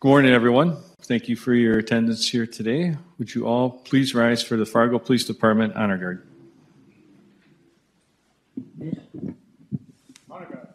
Good morning, everyone. Thank you for your attendance here today. Would you all please rise for the Fargo Police Department Honor Guard? Honor Guard.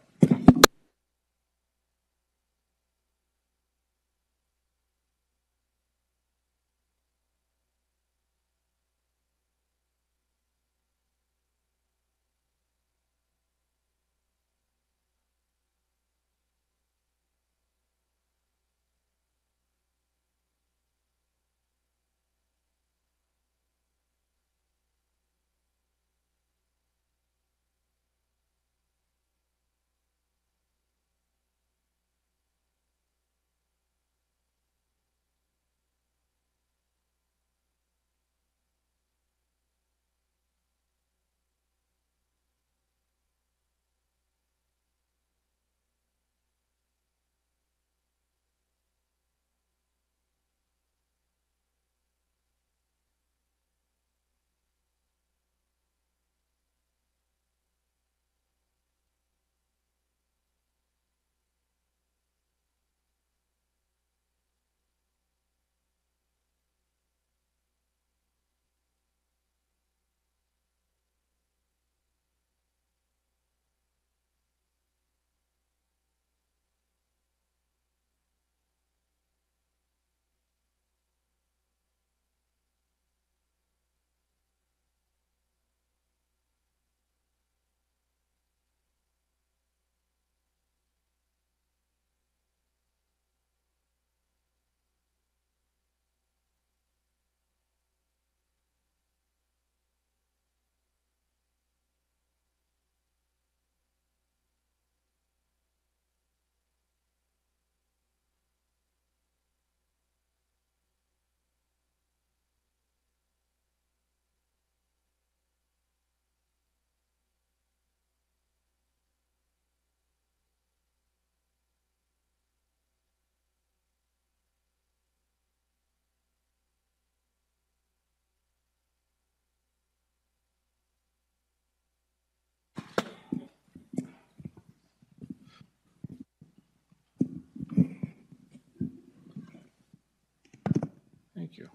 Thank you.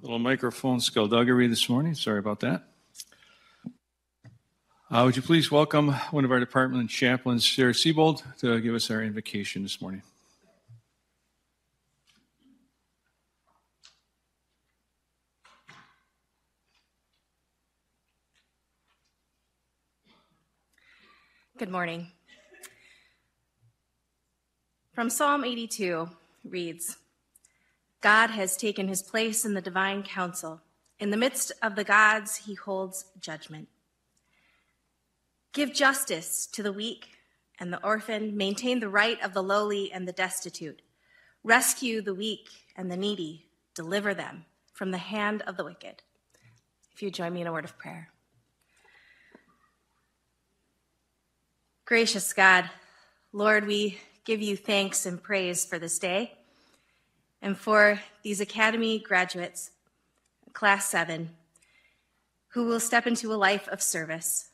Little microphone skullduggery this morning. Sorry about that. Would you please welcome one of our department chaplains, Sarah Siebold, to give us our invocation this morning. Good morning. From Psalm 82 reads, God has taken his place in the divine council. In the midst of the gods, he holds judgment. Give justice to the weak and the orphan. Maintain the right of the lowly and the destitute. Rescue the weak and the needy. Deliver them from the hand of the wicked. If you join me in a word of prayer. Gracious God, Lord, we give you thanks and praise for this day and for these Academy graduates, Class 7, who will step into a life of service,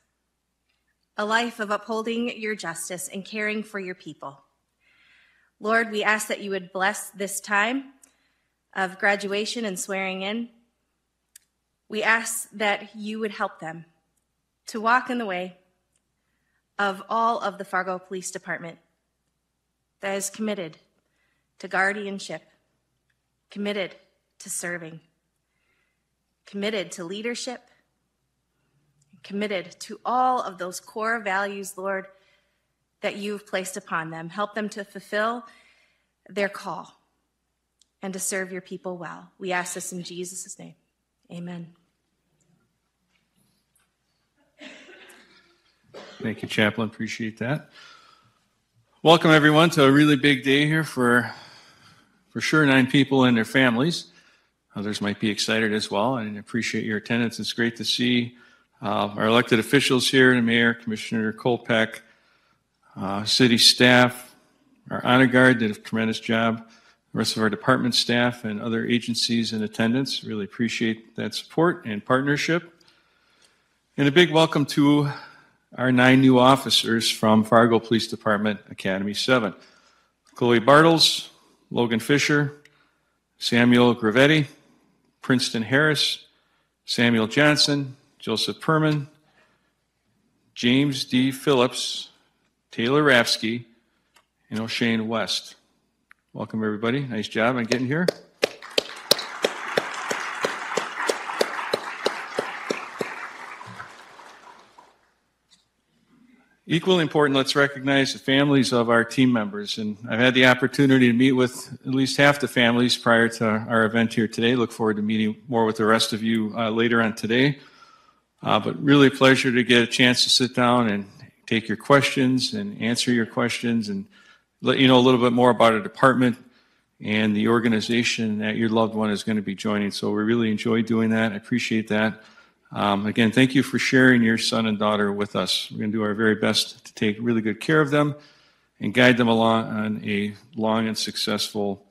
a life of upholding your justice and caring for your people. Lord, we ask that you would bless this time of graduation and swearing in. We ask that you would help them to walk in the way of all of the Fargo Police Department that is committed to guardianship, committed to serving, committed to leadership, committed to all of those core values, Lord, that you've placed upon them. Help them to fulfill their call and to serve your people well. We ask this in Jesus' name. Amen. Thank you, Chaplain. Appreciate that. Welcome, everyone, to a really big day here for sure 9 people and their families. Others might be excited as well, and I appreciate your attendance. It's great to see our elected officials here, the Mayor, Commissioner Kolpeck, city staff, our honor guard did a tremendous job, the rest of our department staff and other agencies in attendance. Really appreciate that support and partnership. And a big welcome to our 9 new officers from Fargo Police Department Academy 7. Chloe Bartles, Logan Fisher, Samuel Gravetti, Princeton Harris, Samuel Johnson, Joseph Perman, James D. Phillips, Taylor Rafsky, and O'Shane West. Welcome, everybody. Nice job on getting here. Equally important, let's recognize the families of our team members. And I've had the opportunity to meet with at least half the families prior to our event here today. Look forward to meeting more with the rest of you later on today. But really a pleasure to get a chance to sit down and take your questions and answer your questions and let you know a little bit more about our department and the organization that your loved one is going to be joining. So we really enjoy doing that. I appreciate that. Again, thank you for sharing your son and daughter with us. We're going to do our very best to take really good care of them and guide them along on a long and successful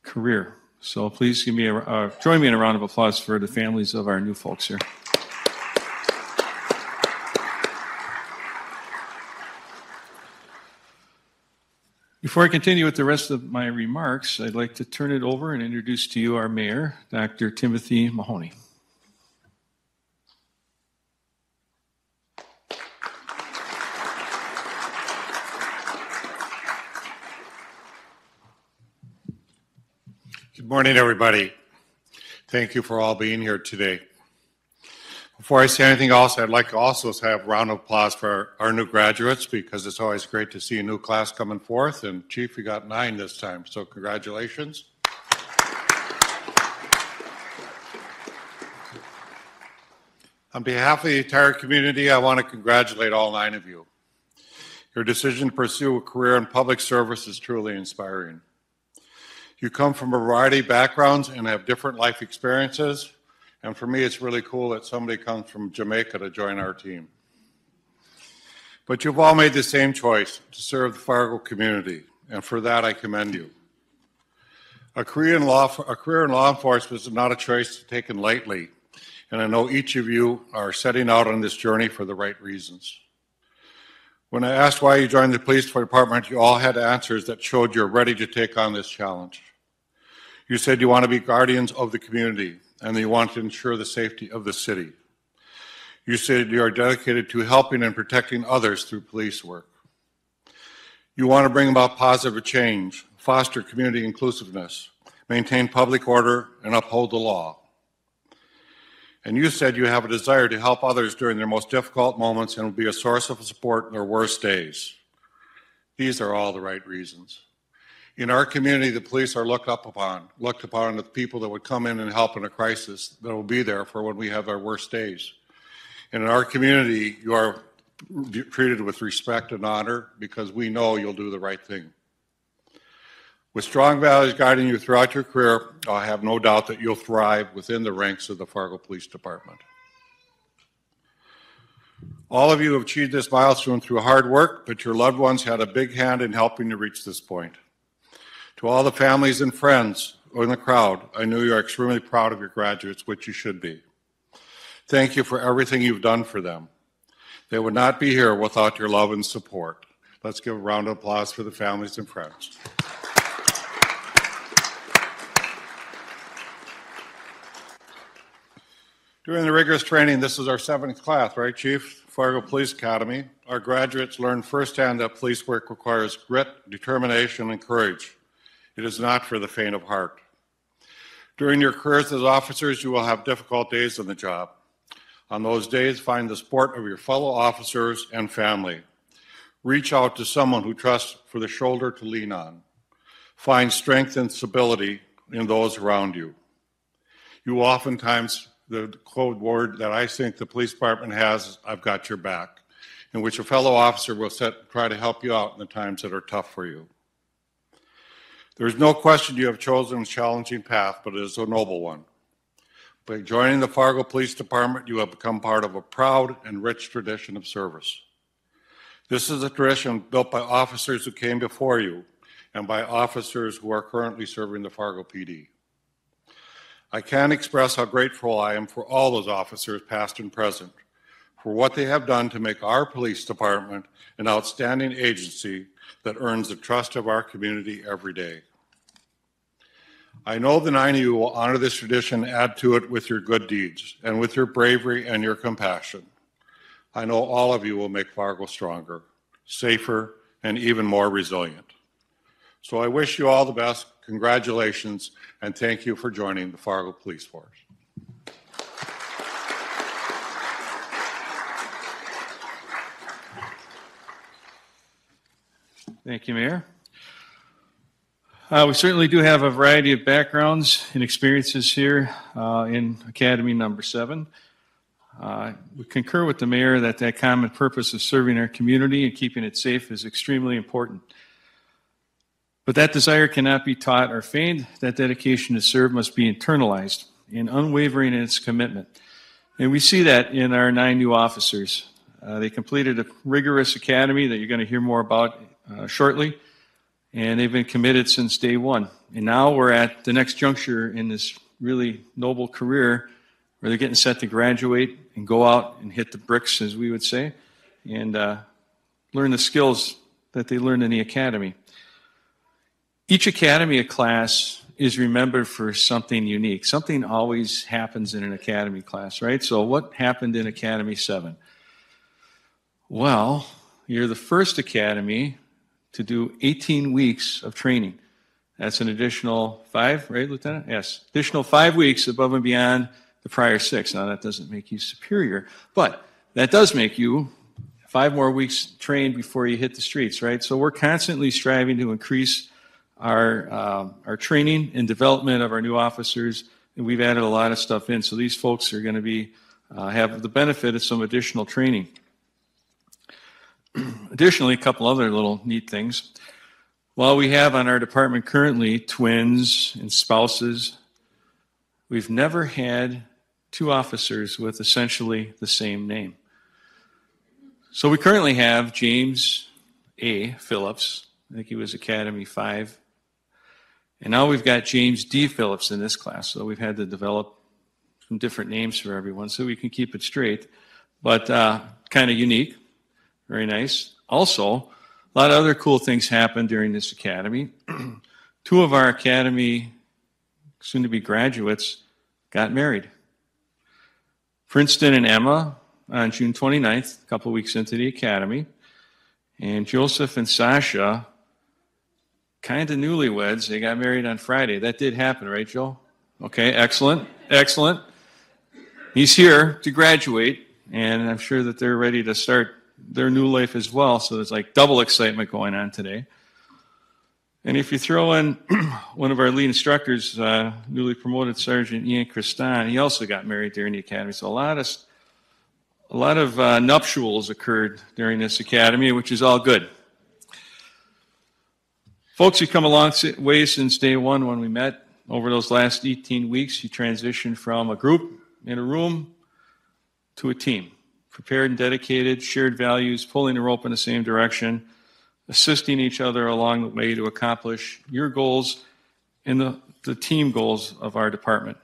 career. So please join me in a round of applause for the families of our new folks here. Before I continue with the rest of my remarks, I'd like to turn it over and introduce to you our mayor, Dr. Timothy Mahoney. Good morning, everybody. Thank you for all being here today. Before I say anything else, I'd like to also have a round of applause for our new graduates, because it's always great to see a new class coming forth. And Chief, you got 9 this time, so congratulations. On behalf of the entire community, I want to congratulate all 9 of you. Your decision to pursue a career in public service is truly inspiring. You come from a variety of backgrounds and have different life experiences. And for me, it's really cool that somebody comes from Jamaica to join our team. But you've all made the same choice to serve the Fargo community, and for that, I commend you. A career in law enforcement is not a choice taken lightly, and I know each of you are setting out on this journey for the right reasons. When I asked why you joined the police department, you all had answers that showed you're ready to take on this challenge. You said you want to be guardians of the community and you want to ensure the safety of the city. You said you are dedicated to helping and protecting others through police work. You want to bring about positive change, foster community inclusiveness, maintain public order, and uphold the law. And you said you have a desire to help others during their most difficult moments and will be a source of support in their worst days. These are all the right reasons. In our community, the police are looked upon as people that would come in and help in a crisis, that will be there for when we have our worst days. And in our community, you are treated with respect and honor because we know you'll do the right thing. With strong values guiding you throughout your career, I have no doubt that you'll thrive within the ranks of the Fargo Police Department. All of you have achieved this milestone through hard work, but your loved ones had a big hand in helping you reach this point. To all the families and friends in the crowd, I know you are extremely proud of your graduates, which you should be. Thank you for everything you've done for them. They would not be here without your love and support. Let's give a round of applause for the families and friends. During the rigorous training, this is our 7th class, right, Chief? Fargo Police Academy. Our graduates learned firsthand that police work requires grit, determination, and courage. It is not for the faint of heart. During your careers as officers, you will have difficult days on the job. On those days, find the support of your fellow officers and family. Reach out to someone who trusts for the shoulder to lean on. Find strength and stability in those around you. You oftentimes, the code word that I think the police department has is, "I've got your back," in which a fellow officer will try to help you out in the times that are tough for you. There is no question you have chosen a challenging path, but it is a noble one. By joining the Fargo Police Department, you have become part of a proud and rich tradition of service. This is a tradition built by officers who came before you and by officers who are currently serving the Fargo PD. I can't express how grateful I am for all those officers, past and present, for what they have done to make our police department an outstanding agency that earns the trust of our community every day. I know the 9 of you will honor this tradition and add to it with your good deeds and with your bravery and your compassion. I know all of you will make Fargo stronger, safer, and even more resilient. So I wish you all the best. Congratulations, and thank you for joining the Fargo Police Force. Thank you, Mayor. We certainly do have a variety of backgrounds and experiences here in Academy number 7. We concur with the Mayor that common purpose of serving our community and keeping it safe is extremely important. But that desire cannot be taught or feigned. That dedication to serve must be internalized and unwavering in its commitment. And we see that in our 9 new officers. They completed a rigorous academy that you're going to hear more about shortly. And they've been committed since day one. And now we're at the next juncture in this really noble career where they're getting set to graduate and go out and hit the bricks, as we would say, and learn the skills that they learned in the academy. Each academy class is remembered for something unique. Something always happens in an academy class, right? So what happened in Academy 7? Well, you're the first academy to do 18 weeks of training. That's an additional 5, right, Lieutenant? Yes, additional 5 weeks above and beyond the prior 6. Now, that doesn't make you superior, but that does make you 5 more weeks trained before you hit the streets, right? So we're constantly striving to increase our training and development of our new officers, and we've added a lot of stuff in. So these folks are going to be have the benefit of some additional training. Additionally, a couple other little neat things. While we have on our department currently twins and spouses, we've never had 2 officers with essentially the same name. So we currently have James A. Phillips. I think he was Academy 5. And now we've got James D. Phillips in this class. So we've had to develop some different names for everyone so we can keep it straight. But kind of unique. Very nice. Also, a lot of other cool things happened during this academy. 2 of our academy soon-to-be graduates got married. Princeton and Emma on June 29th, a couple weeks into the academy. And Joseph and Sasha, kind of newlyweds, they got married on Friday. That did happen, right, Joe? Okay, excellent, excellent. He's here to graduate, and I'm sure that they're ready to start their new life as well, so there's like double excitement going on today. And if you throw in one of our lead instructors, newly promoted Sergeant Ian Christon, he also got married during the academy. So a lot of nuptials occurred during this academy, which is all good. Folks, you come a long way since day one when we met. Over those last 18 weeks, you transitioned from a group in a room to a team. Prepared and dedicated, shared values, pulling the rope in the same direction, assisting each other along the way to accomplish your goals and the team goals of our department.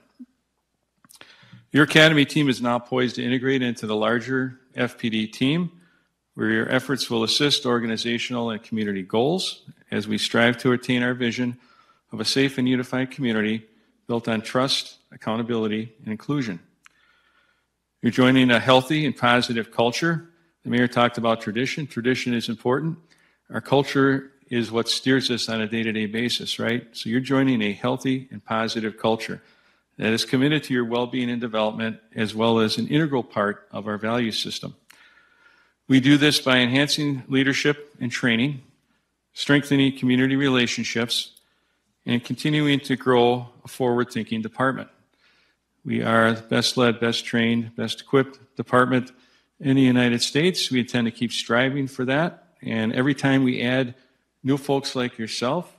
Your academy team is now poised to integrate into the larger FPD team, where your efforts will assist organizational and community goals as we strive to attain our vision of a safe and unified community built on trust, accountability, and inclusion. You're joining a healthy and positive culture. The Mayor talked about tradition. Tradition is important. Our culture is what steers us on a day-to-day basis, right? So you're joining a healthy and positive culture that is committed to your well-being and development, as well as an integral part of our value system. We do this by enhancing leadership and training, strengthening community relationships, and continuing to grow a forward-thinking department. We are the best led, best trained, best equipped department in the United States. We intend to keep striving for that. And every time we add new folks like yourself,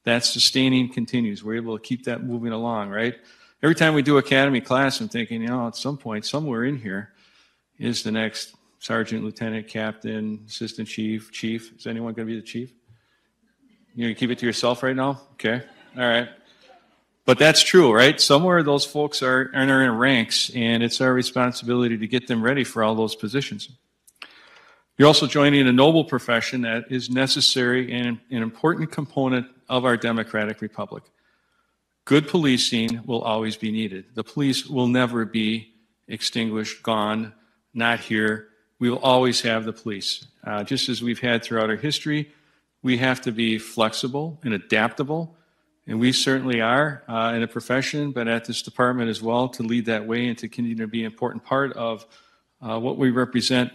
that sustaining continues. We're able to keep that moving along, right? Every time we do academy class, I'm thinking, at some point, somewhere in here is the next sergeant, lieutenant, captain, assistant chief, chief. Is anyone going to be the chief? You keep it to yourself right now? Okay. All right. But that's true, right? Somewhere those folks are in our ranks, and it's our responsibility to get them ready for all those positions. You're also joining a noble profession that is necessary and an important component of our democratic republic. Good policing will always be needed. The police will never be extinguished, gone, not here. We will always have the police. Just as we've had throughout our history, we have to be flexible and adaptable, and we certainly are in a profession, but at this department as well, to lead that way and to continue to be an important part of what we represent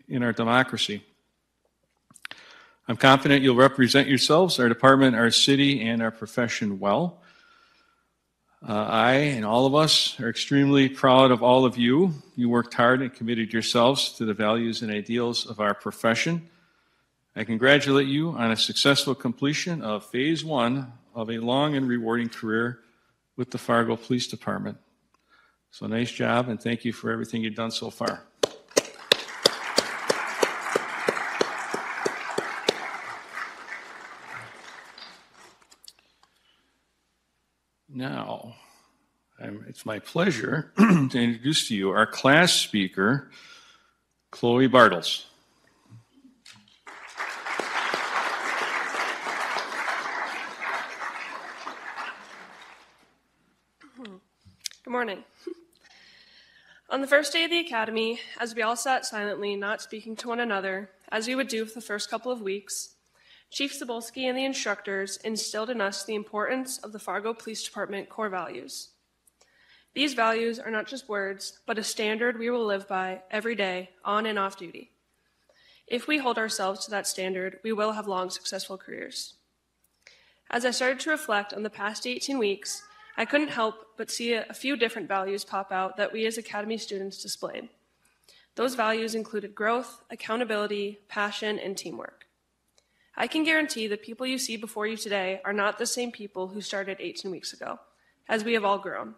in our democracy. I'm confident you'll represent yourselves, our department, our city, and our profession well. I and all of us are extremely proud of all of you. You worked hard and committed yourselves to the values and ideals of our profession. I congratulate you on a successful completion of phase 1 of a long and rewarding career with the Fargo Police Department. So nice job, and thank you for everything you've done so far. Now, it's my pleasure to introduce to you our class speaker, Chloe Bartles. Good morning. On the first day of the academy, as we all sat silently, not speaking to one another, as we would do for the first couple of weeks, Chief Cebulski and the instructors instilled in us the importance of the Fargo Police Department core values. These values are not just words, but a standard we will live by every day, on and off duty. If we hold ourselves to that standard, we will have long, successful careers. As I started to reflect on the past 18 weeks, I couldn't help but see a few different values pop out that we as Academy students displayed. Those values included growth, accountability, passion, and teamwork. I can guarantee the people you see before you today are not the same people who started 18 weeks ago, as we have all grown.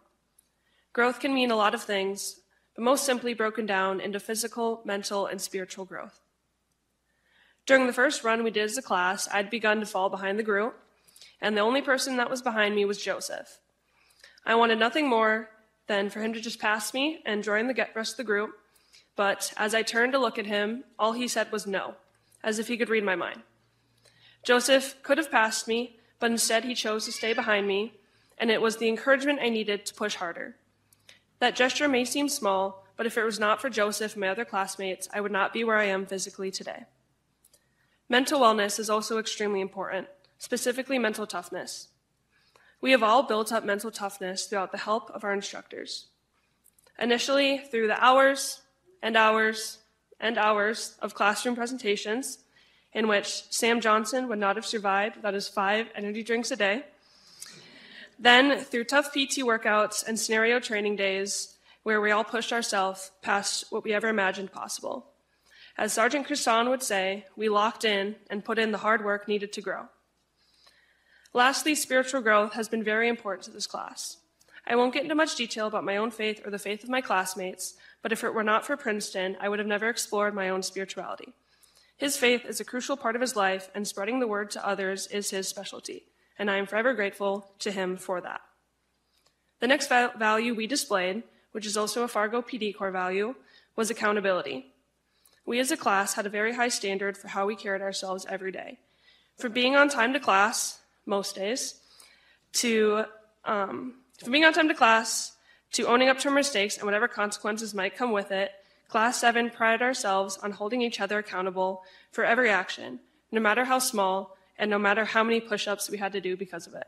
Growth can mean a lot of things, but most simply broken down into physical, mental, and spiritual growth. During the first run we did as a class, I'd begun to fall behind the group, and the only person that was behind me was Joseph. I wanted nothing more than for him to just pass me and join the rest of the group, but as I turned to look at him, all he said was no, as if he could read my mind. Joseph could have passed me, but instead he chose to stay behind me, and it was the encouragement I needed to push harder. That gesture may seem small, but if it was not for Joseph and my other classmates, I would not be where I am physically today. Mental wellness is also extremely important, specifically mental toughness. We have all built up mental toughness throughout the help of our instructors. Initially, through the hours and hours and hours of classroom presentations, in which Sam Johnson would not have survived without his 5 energy drinks a day. Then, through tough PT workouts and scenario training days, where we all pushed ourselves past what we ever imagined possible. As Sergeant Crisson would say, we locked in and put in the hard work needed to grow. Lastly, spiritual growth has been very important to this class. I won't get into much detail about my own faith or the faith of my classmates, but if it were not for Princeton, I would have never explored my own spirituality. His faith is a crucial part of his life, and spreading the word to others is his specialty, and I am forever grateful to him for that. The next value we displayed, which is also a Fargo PD core value, was accountability. We as a class had a very high standard for how we carried ourselves every day. From being on time to class, most days, to owning up to our mistakes and whatever consequences might come with it, Class 7 prided ourselves on holding each other accountable for every action, no matter how small and no matter how many push-ups we had to do because of it.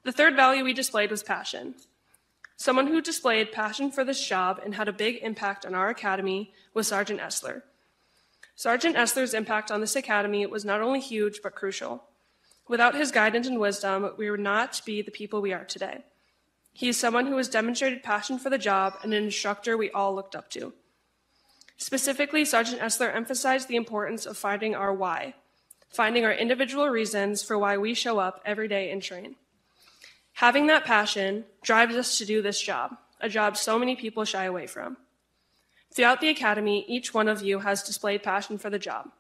The third value we displayed was passion. Someone who displayed passion for this job and had a big impact on our academy was Sergeant Essler. Sergeant Essler's impact on this academy was not only huge, but crucial. Without his guidance and wisdom, we would not be the people we are today. He is someone who has demonstrated passion for the job and an instructor we all looked up to. Specifically, Sergeant Essler emphasized the importance of finding our why, finding our individual reasons for why we show up every day and train. Having that passion drives us to do this job, a job so many people shy away from. Throughout the academy, each one of you has displayed passion for the job.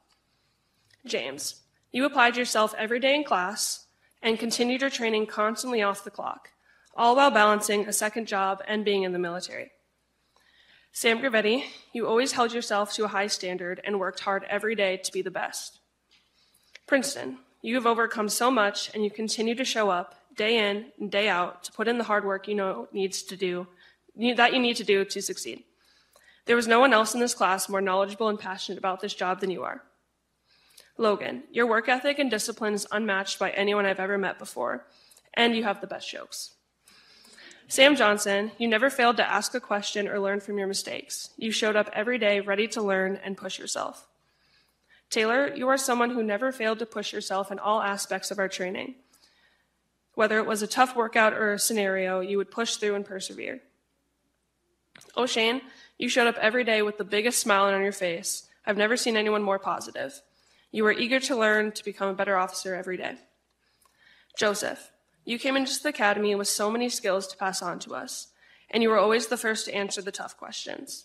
James, you applied yourself every day in class, and continued your training constantly off the clock, all while balancing a second job and being in the military. Sam Gravetti, you always held yourself to a high standard and worked hard every day to be the best. Princeton, you have overcome so much and you continue to show up day in and day out to put in the hard work you know that you need to do to succeed. There was no one else in this class more knowledgeable and passionate about this job than you are. Logan, your work ethic and discipline is unmatched by anyone I've ever met before, and you have the best jokes. Sam Johnson, you never failed to ask a question or learn from your mistakes. You showed up every day ready to learn and push yourself. Taylor, you are someone who never failed to push yourself in all aspects of our training. Whether it was a tough workout or a scenario, you would push through and persevere. O'Shane, you showed up every day with the biggest smile on your face. I've never seen anyone more positive. You were eager to learn to become a better officer every day. Joseph, you came into the academy with so many skills to pass on to us, and you were always the first to answer the tough questions.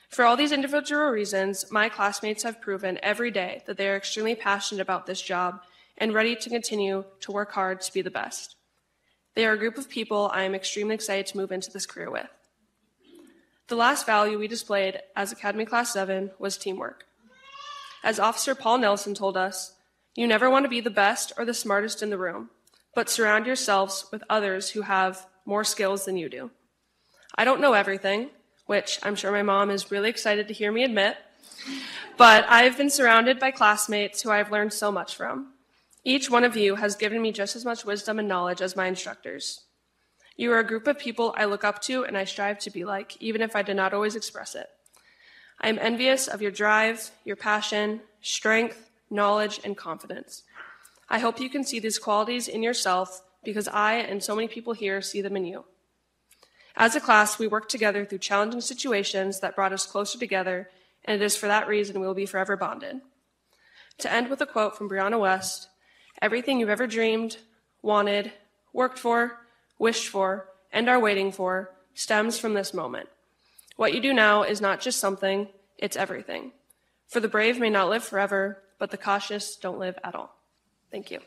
For all these individual reasons, my classmates have proven every day that they are extremely passionate about this job and ready to continue to work hard to be the best. They are a group of people I am extremely excited to move into this career with. The last value we displayed as Academy Class 7 was teamwork. As Officer Paul Nelson told us, you never want to be the best or the smartest in the room, but surround yourselves with others who have more skills than you do. I don't know everything, which I'm sure my mom is really excited to hear me admit, but I've been surrounded by classmates who I've learned so much from. Each one of you has given me just as much wisdom and knowledge as my instructors. You are a group of people I look up to and I strive to be like, even if I did not always express it. I am envious of your drive, your passion, strength, knowledge, and confidence. I hope you can see these qualities in yourself because I and so many people here see them in you. As a class, we worked together through challenging situations that brought us closer together, and it is for that reason we will be forever bonded. To end with a quote from Brianna West, everything you've ever dreamed, wanted, worked for, wished for, and are waiting for stems from this moment. What you do now is not just something, it's everything. For the brave may not live forever, but the cautious don't live at all. Thank you.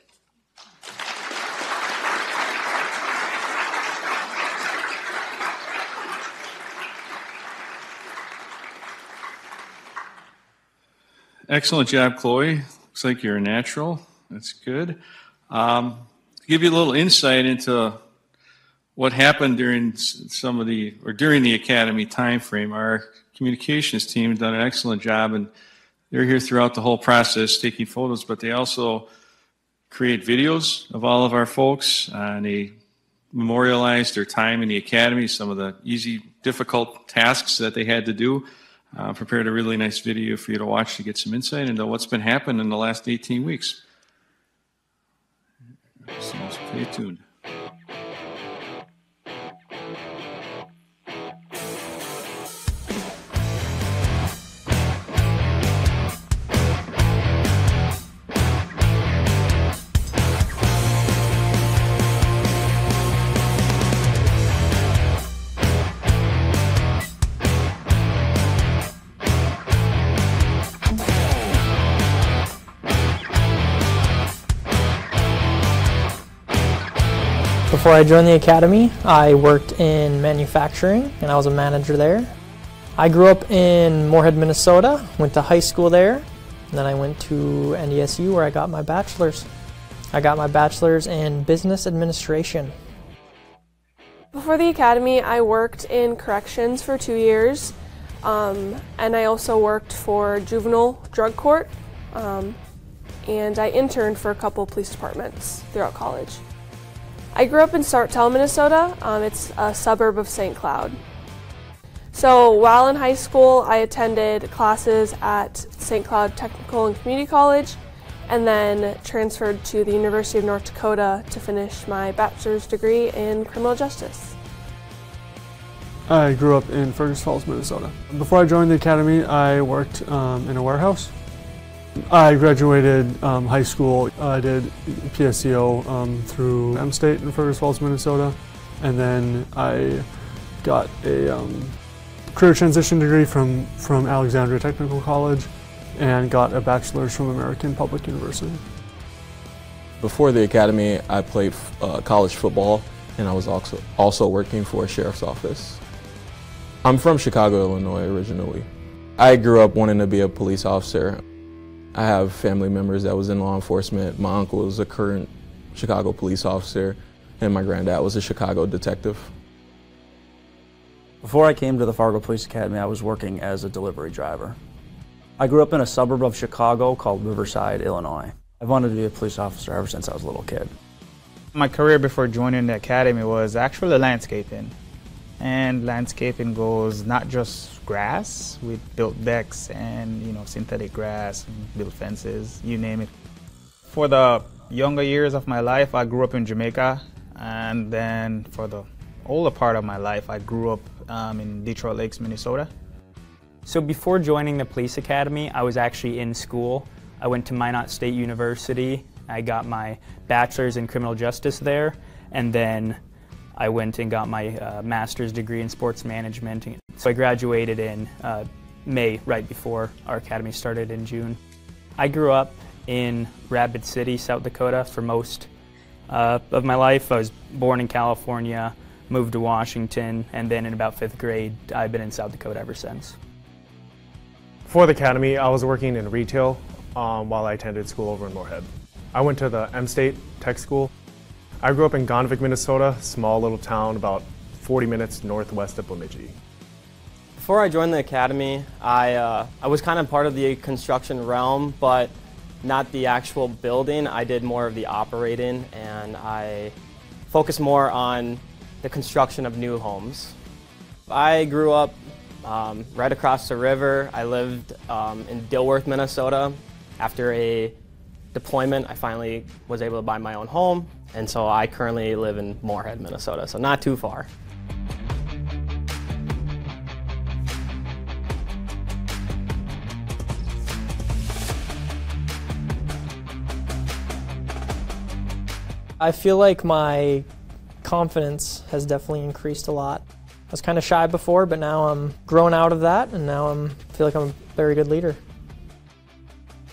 Excellent job, Chloe. Looks like you're a natural. That's good. To give you a little insight into what happened during during the academy time frame, our communications team has done an excellent job, and they're here throughout the whole process taking photos, but they also create videos of all of our folks, and they memorialize their time in the academy, some of the easy, difficult tasks that they had to do. Prepared a really nice video for you to watch to get some insight into what's been happening in the last 18 weeks. So stay tuned. Before I joined the academy, I worked in manufacturing and I was a manager there. I grew up in Moorhead, Minnesota, went to high school there, and then I went to NDSU where I got my bachelor's. I got my bachelor's in business administration. Before the academy, I worked in corrections for 2 years, and I also worked for juvenile drug court, and I interned for a couple police departments throughout college. I grew up in Sartell, Minnesota. It's a suburb of St. Cloud. So while in high school, I attended classes at St. Cloud Technical and Community College, and then transferred to the University of North Dakota to finish my bachelor's degree in criminal justice. I grew up in Fergus Falls, Minnesota. Before I joined the academy, I worked in a warehouse. I graduated high school. I did PSCO through M-State in Fergus Falls, Minnesota, and then I got a career transition degree from Alexandria Technical College and got a bachelor's from American Public University. Before the academy, I played college football, and I was also working for a sheriff's office. I'm from Chicago, Illinois originally. I grew up wanting to be a police officer. I have family members that was in law enforcement. My uncle was a current Chicago police officer, and my granddad was a Chicago detective. Before I came to the Fargo Police Academy, I was working as a delivery driver. I grew up in a suburb of Chicago called Riverside, Illinois. I've wanted to be a police officer ever since I was a little kid. My career before joining the academy was actually landscaping. And landscaping goes not just grass. We built decks and synthetic grass, and built fences, you name it. For the younger years of my life, I grew up in Jamaica, and then for the older part of my life, I grew up in Detroit Lakes, Minnesota. So before joining the police academy, I was actually in school. I went to Minot State University. I got my bachelor's in criminal justice there, and then I went and got my master's degree in sports management. So I graduated in May, right before our academy started in June. I grew up in Rapid City, South Dakota for most of my life. I was born in California, moved to Washington, and then in about 5th grade, I've been in South Dakota ever since. Before the academy, I was working in retail while I attended school over in Moorhead. I went to the M-State Tech School. I grew up in Gonvick, Minnesota, small little town about 40 minutes northwest of Bemidji. Before I joined the academy, I was kind of part of the construction realm, but not the actual building. I did more of the operating, and I focused more on the construction of new homes. I grew up right across the river. I lived in Dilworth, Minnesota. After a deployment, I finally was able to buy my own home, and so I currently live in Moorhead, Minnesota, so not too far. I feel like my confidence has definitely increased a lot. I was kind of shy before, but now I'm growing out of that, and now I feel like I'm a very good leader.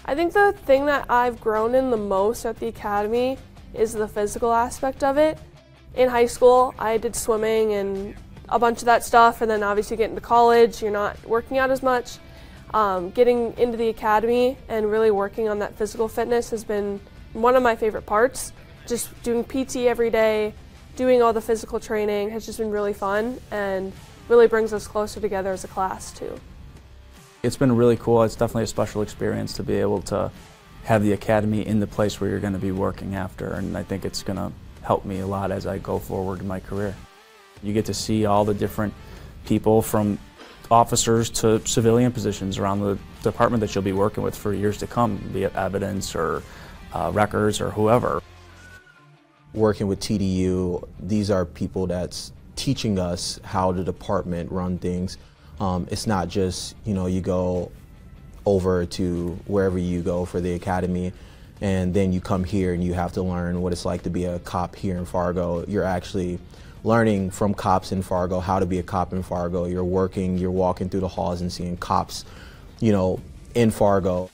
I think the thing that I've grown in the most at the academy is the physical aspect of it. In high school, I did swimming and a bunch of that stuff, and then obviously getting to college, you're not working out as much. Getting into the academy and really working on that physical fitness has been one of my favorite parts. Just doing PT every day, doing all the physical training has just been really fun and really brings us closer together as a class too. It's been really cool. It's definitely a special experience to be able to have the academy in the place where you're going to be working after, and I think it's going to help me a lot as I go forward in my career. You get to see all the different people from officers to civilian positions around the department that you'll be working with for years to come, be it evidence or records or whoever. Working with TDU, these are people that's teaching us how the department run things. It's not just, you go over to wherever you go for the academy and then you come here and you have to learn what it's like to be a cop here in Fargo. You're actually learning from cops in Fargo how to be a cop in Fargo. You're walking through the halls and seeing cops, in Fargo.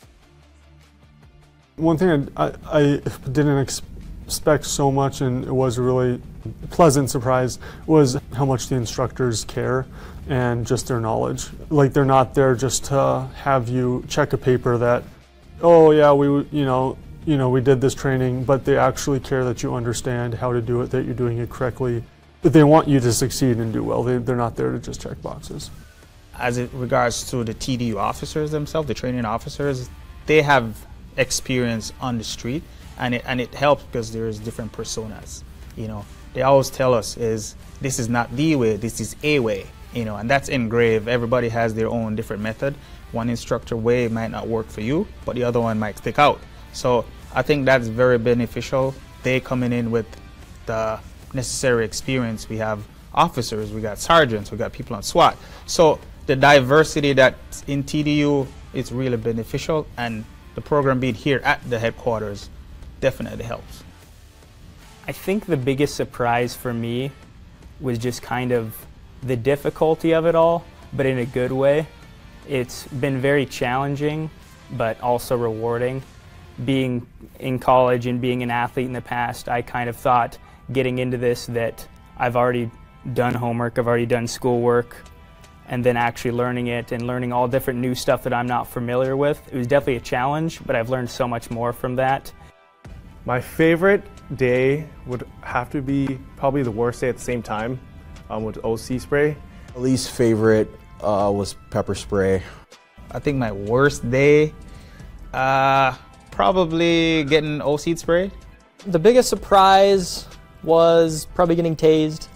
One thing I didn't expect so much, and it was a really pleasant surprise, was how much the instructors care and just their knowledge. Like, they're not there just to have you check a paper that, oh yeah, we did this training, but they actually care that you understand how to do it, that you're doing it correctly. But they want you to succeed and do well. They're not there to just check boxes. As it regards to the TDU officers themselves, the training officers, they have experience on the street, and it helps because there's different personas. They always tell us this is not the way, this is a way. And that's engraved. Everybody has their own different method. One instructor way might not work for you, but the other one might stick out. So I think that's very beneficial. They coming in with the necessary experience. We have officers, we got sergeants, we got people on SWAT. So the diversity that's in TDU is really beneficial, and the program being here at the headquarters definitely helps. I think the biggest surprise for me was just kind of the difficulty of it all, but in a good way. It's been very challenging, but also rewarding. being in college and being an athlete in the past, I kind of thought getting into this that I've already done homework, I've already done schoolwork, and then actually learning it and learning all different new stuff that I'm not familiar with. It was definitely a challenge, but I've learned so much more from that. My favorite day would have to be probably the worst day at the same time with OC spray. Least favorite was pepper spray. I think my worst day, probably getting OC spray. The biggest surprise was probably getting tased.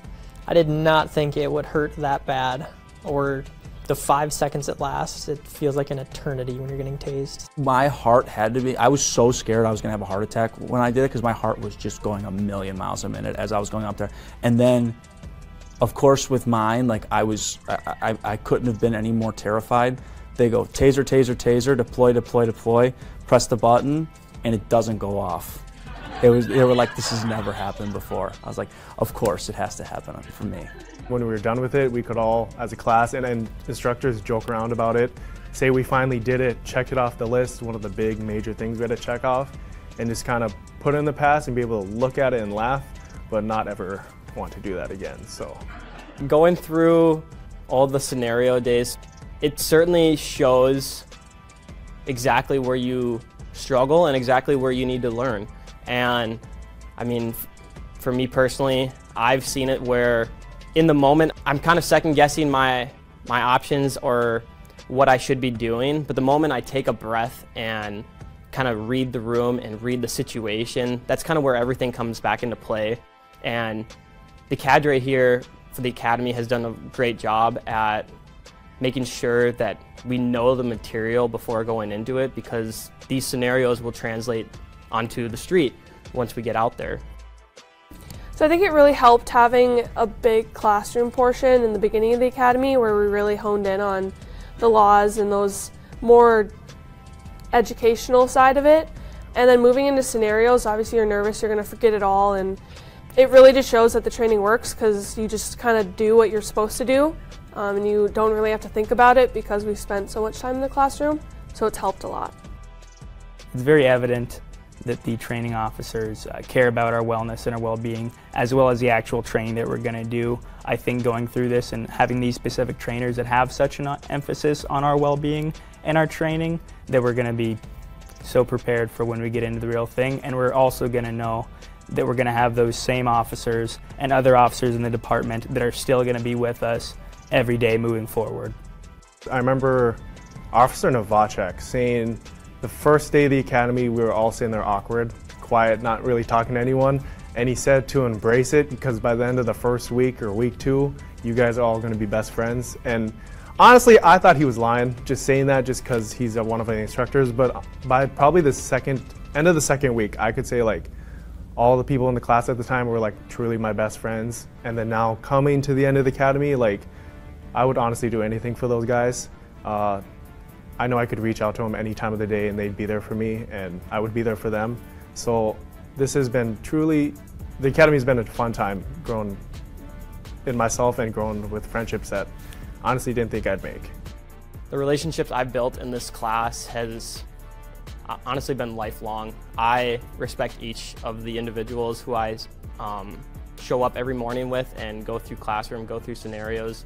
I did not think it would hurt that bad, or the 5 seconds it lasts. It feels like an eternity when you're getting tased. My heart had to be, I was so scared I was gonna have a heart attack when I did it, because my heart was just going a million miles a minute as I was going up there. And then, of course, with mine, like I couldn't have been any more terrified. They go taser, taser, taser, deploy, deploy, deploy, press the button, and it doesn't go off. They were like, this has never happened before. I was like, of course it has to happen for me. When we were done with it, we could all, as a class, and instructors joke around about it, say we finally did it, check it off the list, one of the big major things we had to check off, and just kind of put it in the past and be able to look at it and laugh, but not ever want to do that again. So, going through all the scenario days, it certainly shows exactly where you struggle and exactly where you need to learn. And I mean, for me personally, I've seen it where in the moment I'm kind of second guessing my options or what I should be doing, but the moment I take a breath and kind of read the room and read the situation, that's kind of where everything comes back into play. And the cadre here for the Academy has done a great job at making sure that we know the material before going into it, because these scenarios will translate onto the street once we get out there. So I think it really helped having a big classroom portion in the beginning of the Academy where we really honed in on the laws and those more educational side of it. And then moving into scenarios, obviously you're nervous, you're going to forget it all, and it really just shows that the training works because you just kind of do what you're supposed to do, and you don't really have to think about it because we spent so much time in the classroom, so it's helped a lot. It's very evident that the training officers care about our wellness and our well-being, as well as the actual training that we're going to do. I think going through this and having these specific trainers that have such an emphasis on our well-being and our training, that we're going to be so prepared for when we get into the real thing. And we're also going to know that we're going to have those same officers and other officers in the department that are still going to be with us every day moving forward. I remember Officer Novacek saying the first day of the Academy, we were all sitting there awkward, quiet, not really talking to anyone, and he said to embrace it because by the end of the first week or week 2, you guys are all going to be best friends. And honestly, I thought he was lying, just saying that just because he's one of the instructors, but by probably the end of the second week, I could say like all the people in the class at the time were like truly my best friends. And then now coming to the end of the Academy, like I would honestly do anything for those guys. I know I could reach out to them any time of the day and they'd be there for me and I would be there for them. So this has been truly, the Academy's been a fun time growing in myself and growing with friendships that honestly didn't think I'd make. The relationships I've built in this class has honestly been lifelong. I respect each of the individuals who I show up every morning with and go through classroom, go through scenarios.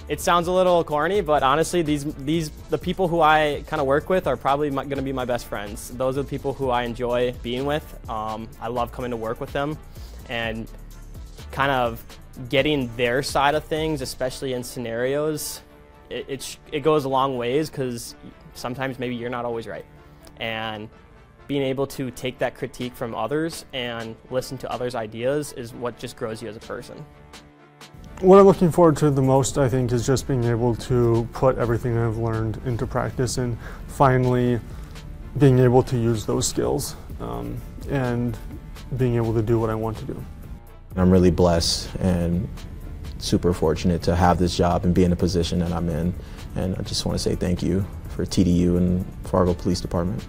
It sounds a little corny, but honestly, the people who I kind of work with are probably going to be my best friends. Those are the people who I enjoy being with. I love coming to work with them and kind of getting their side of things, especially in scenarios. It goes a long ways because sometimes maybe you're not always right. And being able to take that critique from others and listen to others' ideas is what just grows you as a person. What I'm looking forward to the most, I think, is just being able to put everything I've learned into practice and finally being able to use those skills and being able to do what I want to do. I'm really blessed and super fortunate to have this job and be in the position that I'm in. And I just want to say thank you for TDU and Fargo Police Department.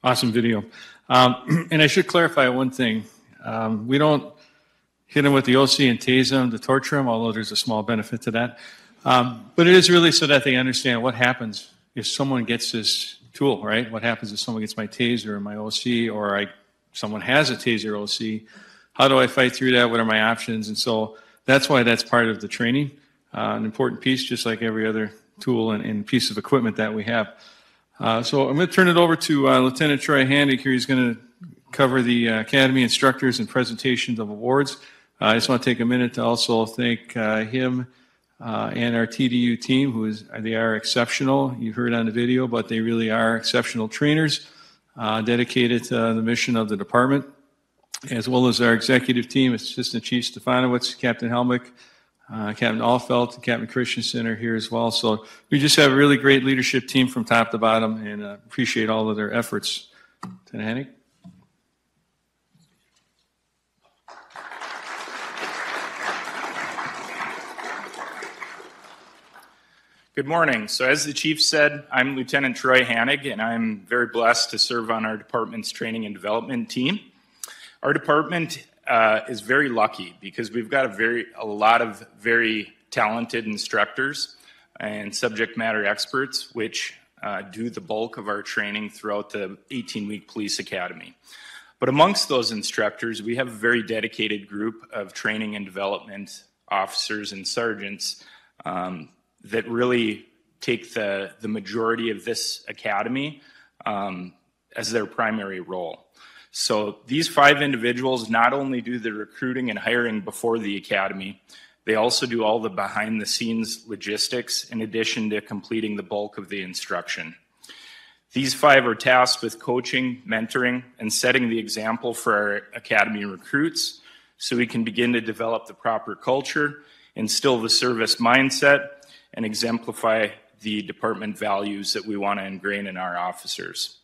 Awesome video. And I should clarify one thing. We don't hit them with the OC and tase them to torture them, although there's a small benefit to that. But it is really so that they understand what happens if someone gets this tool, right? What happens if someone gets my taser or my OC, or someone has a taser OC? How do I fight through that? What are my options? And so that's why that's part of the training, an important piece, just like every other tool and piece of equipment that we have. So I'm going to turn it over to Lieutenant Troy Handig here. He's going to cover the Academy instructors and presentations of awards. I just want to take a minute to also thank him and our TDU team, they are exceptional. You heard on the video, but they really are exceptional trainers dedicated to the mission of the department, as well as our executive team, Assistant Chief Stefanowicz, Captain Helmick, Captain Alfeld, and Captain Christensen are here as well. So we just have a really great leadership team from top to bottom, and appreciate all of their efforts. Lieutenant Hannig. Good morning. So as the chief said, I'm Lieutenant Troy Hannig, and I'm very blessed to serve on our department's training and development team. Our department is very lucky because we've got a lot of very talented instructors and subject matter experts, which do the bulk of our training throughout the 18-week police academy. But amongst those instructors, we have a very dedicated group of training and development officers and sergeants that really take the majority of this academy as their primary role. So these 5 individuals not only do the recruiting and hiring before the academy, they also do all the behind the scenes logistics in addition to completing the bulk of the instruction. These 5 are tasked with coaching, mentoring, and setting the example for our academy recruits so we can begin to develop the proper culture, instill the service mindset, and exemplify the department values that we want to ingrain in our officers.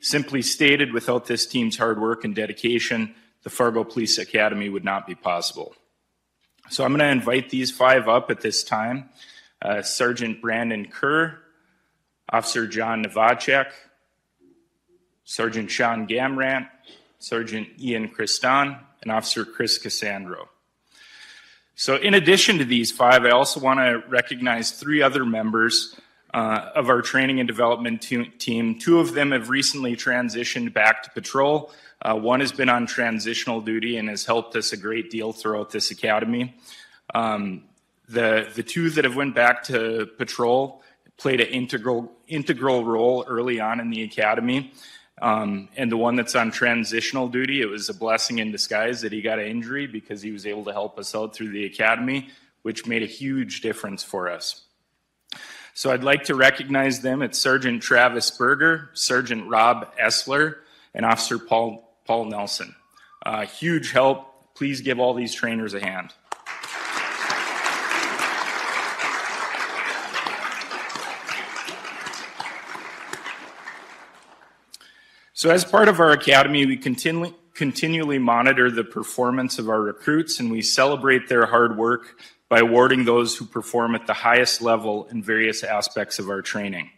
Simply stated, without this team's hard work and dedication, the Fargo Police Academy would not be possible. So I'm going to invite these 5 up at this time. Sergeant Brandon Kerr, Officer John Novacek, Sergeant Sean Gamrant, Sergeant Ian Christon, and Officer Chris Cassandro. So in addition to these 5, I also want to recognize 3 other members of our training and development team. 2 of them have recently transitioned back to patrol. One has been on transitional duty and has helped us a great deal throughout this academy. The 2 that have went back to patrol played an integral role early on in the academy. And the one that's on transitional duty, it was a blessing in disguise that he got an injury because he was able to help us out through the academy, which made a huge difference for us. So I'd like to recognize them. It's Sergeant Travis Berger, Sergeant Rob Essler, and Officer Paul Nelson. Huge help. Please give all these trainers a hand. So as part of our academy, we continually monitor the performance of our recruits, and we celebrate their hard work by awarding those who perform at the highest level in various aspects of our training.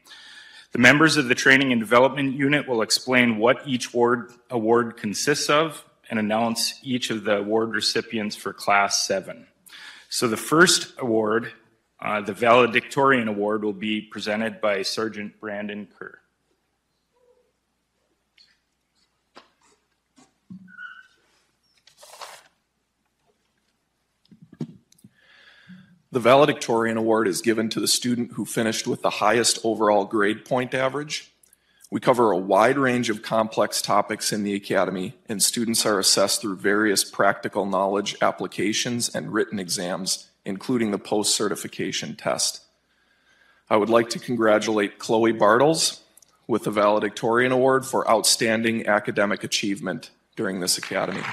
The members of the Training and Development Unit will explain what each award consists of and announce each of the award recipients for Class 7. So the first award, the Valedictorian Award, will be presented by Sergeant Brandon Kerr. The Valedictorian Award is given to the student who finished with the highest overall grade point average. We cover a wide range of complex topics in the academy, and students are assessed through various practical knowledge applications and written exams, including the post-certification test. I would like to congratulate Chloe Bartles with the Valedictorian Award for outstanding academic achievement during this academy.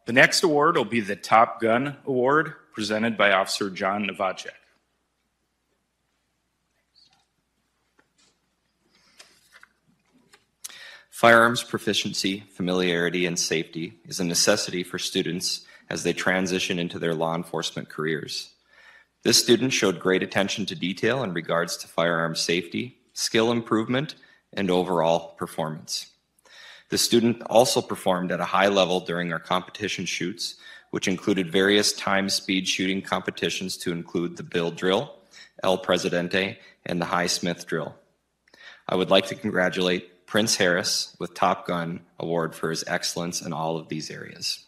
The next award will be the Top Gun Award, presented by Officer John Novacek. Firearms proficiency, familiarity, and safety is a necessity for students as they transition into their law enforcement careers. This student showed great attention to detail in regards to firearm safety, skill improvement, and overall performance. The student also performed at a high level during our competition shoots, which included various time speed shooting competitions to include the Bill Drill, El Presidente, and the High Smith Drill. I would like to congratulate Prince Harris with Top Gun Award for his excellence in all of these areas.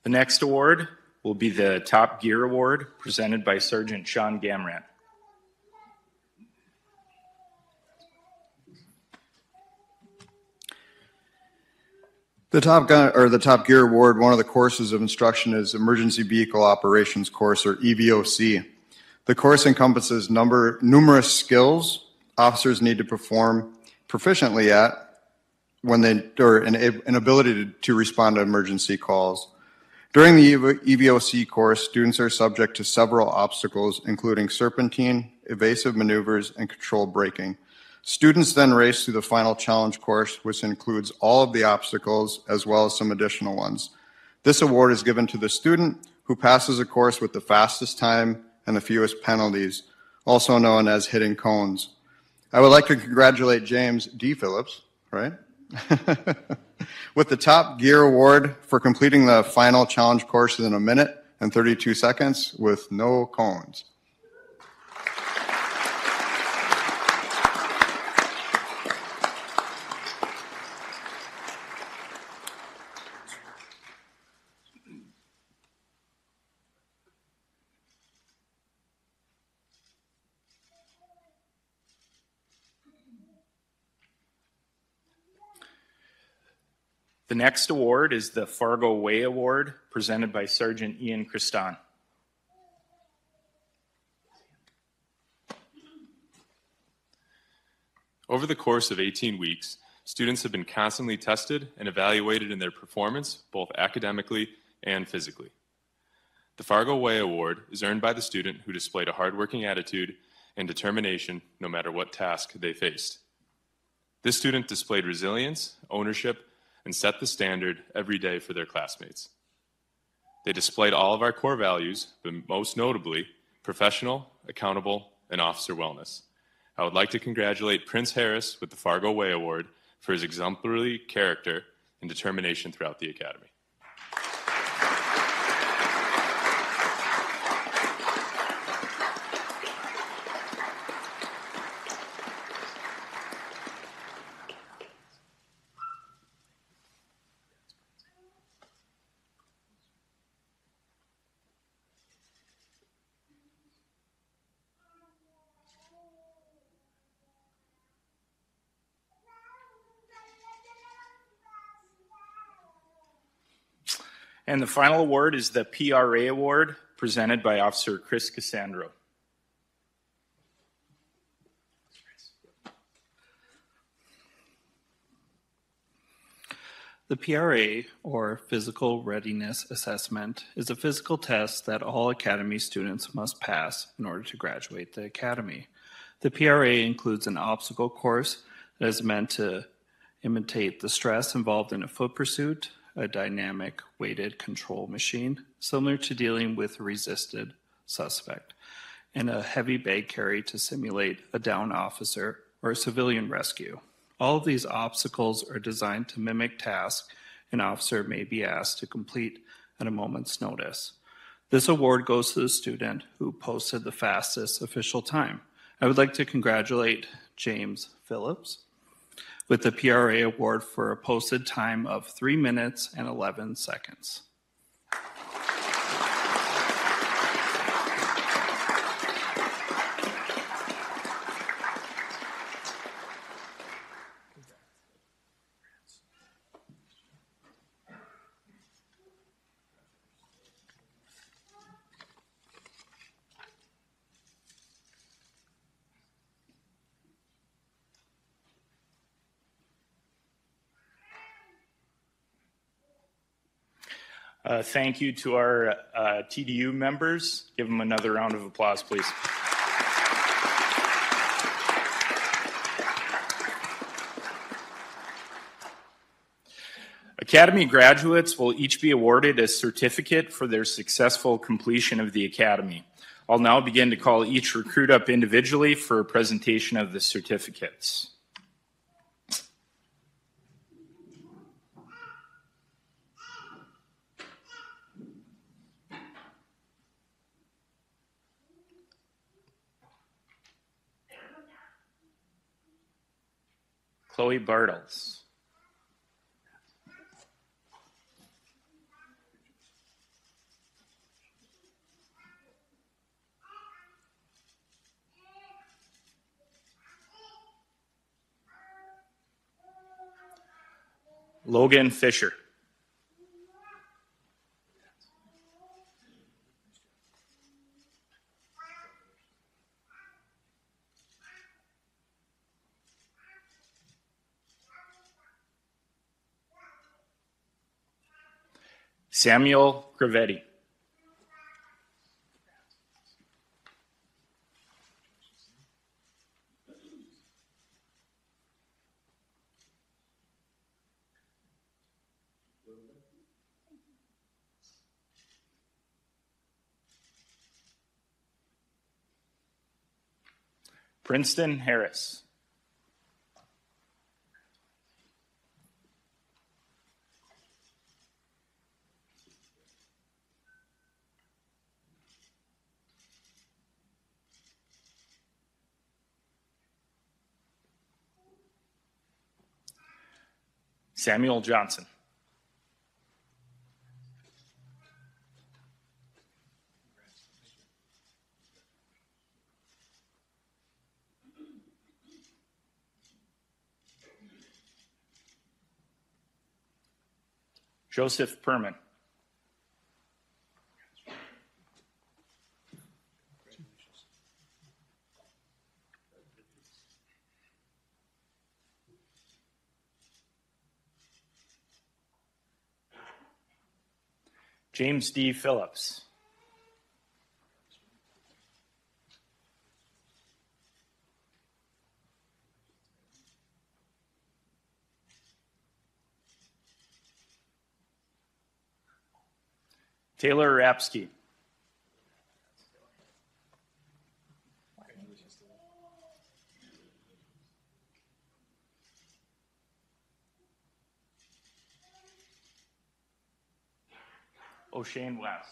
The next award will be the Top Gear Award, presented by Sergeant Sean Gamrat. The Top Gear Award, one of the courses of instruction is Emergency Vehicle Operations Course, or EVOC. The course encompasses numerous skills officers need to perform proficiently at when an ability to respond to emergency calls. During the EVOC course, students are subject to several obstacles, including serpentine, evasive maneuvers, and controlled braking. Students then race through the final challenge course, which includes all of the obstacles as well as some additional ones. This award is given to the student who passes a course with the fastest time and the fewest penalties, also known as hitting cones. I would like to congratulate James D. Phillips, right? with the Top Gear Award for completing the final challenge course in 1 minute and 32 seconds with no cones. The next award is the Fargo Way Award, presented by Sergeant Ian Christon. Over the course of 18 weeks, students have been constantly tested and evaluated in their performance, both academically and physically. The Fargo Way Award is earned by the student who displayed a hardworking attitude and determination no matter what task they faced. This student displayed resilience, ownership, and set the standard every day for their classmates. They displayed all of our core values, but most notably, professional, accountable, and officer wellness. I would like to congratulate Prince Harris with the Fargo Way Award for his exemplary character and determination throughout the academy. And the final award is the PRA Award, presented by Officer Chris Cassandro. The PRA, or Physical Readiness Assessment, is a physical test that all Academy students must pass in order to graduate the Academy. The PRA includes an obstacle course that is meant to imitate the stress involved in a foot pursuit, a dynamic weighted control machine, similar to dealing with a resisted suspect, and a heavy bag carry to simulate a downed officer or a civilian rescue. All of these obstacles are designed to mimic tasks an officer may be asked to complete at a moment's notice. This award goes to the student who posted the fastest official time. I would like to congratulate James Phillips with the PRA award for a posted time of 3 minutes and 11 seconds. Thank you to our TDU members. Give them another round of applause, please. Academy graduates will each be awarded a certificate for their successful completion of the Academy. I'll now begin to call each recruit up individually for a presentation of the certificates. Chloe Bartles. Logan Fisher. Samuel Gravetti. Princeton Harris. Samuel Johnson. Joseph Perman. James D. Phillips. Taylor Rapsky. O'Shane West.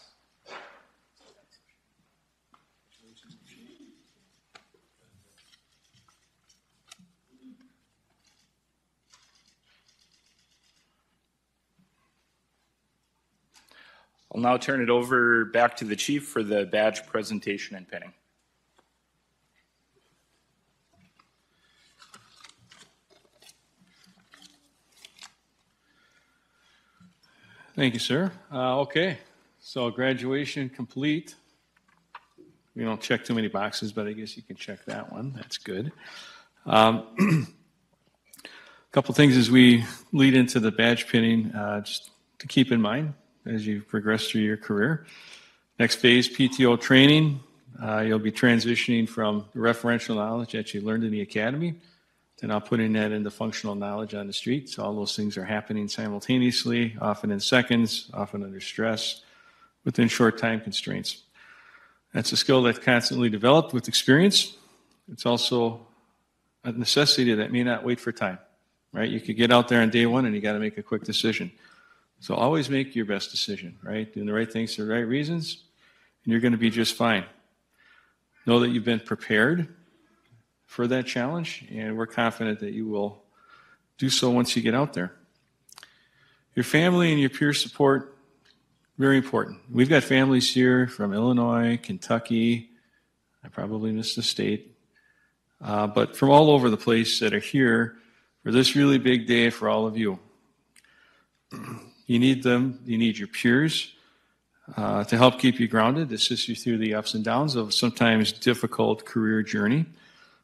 I'll now turn it over back to the chief for the badge presentation and pinning. Thank you, sir. Okay, so graduation complete. We don't check too many boxes, but I guess you can check that one. That's good. A couple things as we lead into the badge pinning, just to keep in mind as you progress through your career. Next phase, PTO training. You'll be transitioning from the referential knowledge that you learned in the academy to now putting that into functional knowledge on the street. So all those things are happening simultaneously, often in seconds, often under stress, within short time constraints. That's a skill that's constantly developed with experience. It's also a necessity that may not wait for time, right? You could get out there on day one and you got to make a quick decision. So always make your best decision, right? Doing the right things for the right reasons, and you're going to be just fine. Know that you've been prepared for that challenge, and we're confident that you will do so once you get out there. Your family and your peer support, very important. We've got families here from Illinois, Kentucky, I probably missed a state, but from all over the place that are here for this really big day for all of you. You need them, you need your peers to help keep you grounded, assist you through the ups and downs of sometimes difficult career journey.